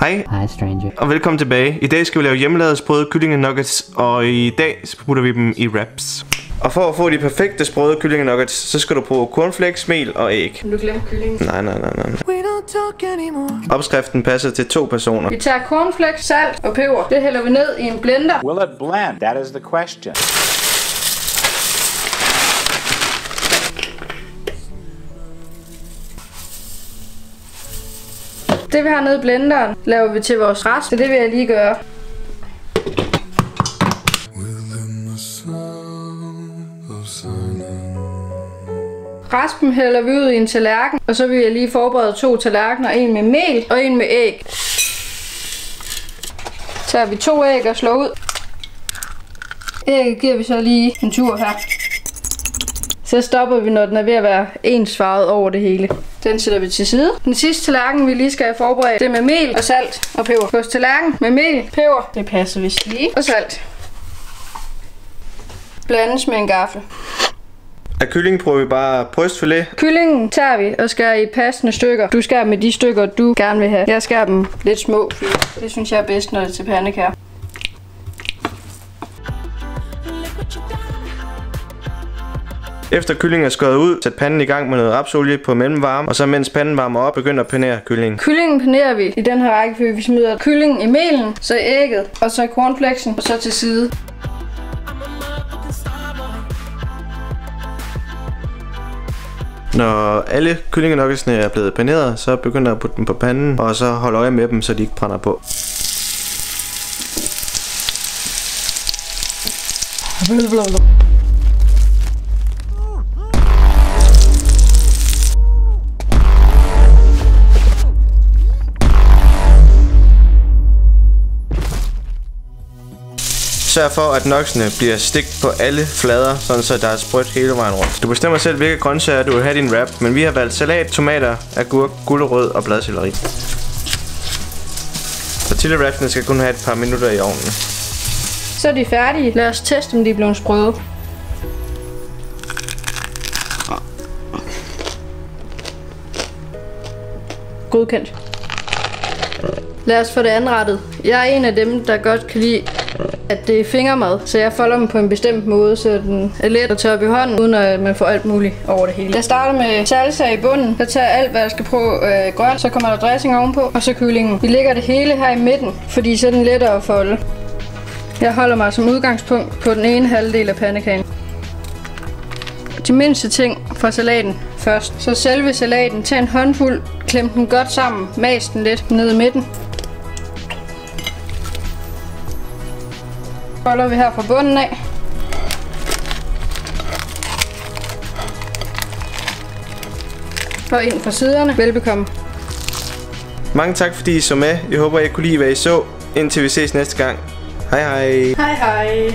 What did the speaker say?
Hej. Hej stranger. Og velkommen tilbage. I dag skal vi lave hjemmelavede sprøde kyllingenuggets, og i dag putter vi dem i wraps. Og for at få de perfekte sprøde kyllingenuggets, så skal du bruge cornflakes, mel og æg. Du glemmer kyllingen. Nej. Opskriften passer til 2 personer. Vi tager cornflakes, salt og peber. Det hælder vi ned i en blender. Will it blend? That is the question. Det vi har nede i blenderen, laver vi til vores rasp. Så det vil jeg lige gøre. Raspen hælder vi ud i en tallerken, og så vil jeg lige forberede 2 tallerkener. En med mel og en med æg. Så tager vi 2 æg og slår ud. Ægget giver vi så lige en tur her. Så stopper vi, når den er ved at være ensfarvet over det hele. Den sætter vi til side. Den sidste tallerken, vi lige skal have forberedt, det er med mel og salt og peber. Vores tallerken med mel, peber, det passer vist lige, og salt. Blandes med en gaffel. Af kyllingen bruger vi bare brystfilet. Kyllingen tager vi og skærer i passende stykker. Du skærer med de stykker, du gerne vil have. Jeg skærer dem lidt små. Det synes jeg er bedst, når det er til pandekager. Efter kyllingen er skåret ud, sæt panden i gang med noget rapsolie på mellemvarme, og så mens panden varmer op, begynder at panere kyllingen. Kyllingen panerer vi i den her rækkefølge. Vi smider kyllingen i melen, så i ægget, og så i cornflakesen, og så til side. Når alle kyllingenuggetsene er blevet paneret, så begynder jeg at putte dem på panden, og så holde øje med dem, så de ikke brænder på. Sørg for, at nuggetsene bliver stegt på alle flader, sådan så der er sprødt hele vejen rundt. Du bestemmer selv, hvilke grøntsager du vil have i din wrap, men vi har valgt salat, tomater, agurk, gulerod og bladselleri. Tortilla-wrapsene skal kun have et par minutter i ovnen. Så er de færdige. Lad os teste, om de er blevet sprøde. Godkendt. Lad os få det anrettet. Jeg er en af dem, der godt kan lide, at det er fingermad, så jeg folder dem på en bestemt måde, så den er let at tørre op i hånden, uden at man får alt muligt over det hele. Jeg starter med salsa i bunden. Jeg tager alt, hvad jeg skal på grønt, så kommer der dressing ovenpå, og så kyllingen. Vi lægger det hele her i midten, fordi så er den lettere at folde. Jeg holder mig som udgangspunkt på den ene halvdel af pandekagen. De mindste ting fra salaten først. Så selve salaten, tag en håndfuld, klem den godt sammen, mas den lidt ned i midten. Folder vi her fra bunden af. Og ind fra siderne. Velbekomme. Mange tak fordi I så med. Jeg håber I kunne lide hvad I så. Indtil vi ses næste gang. Hej hej. Hej hej.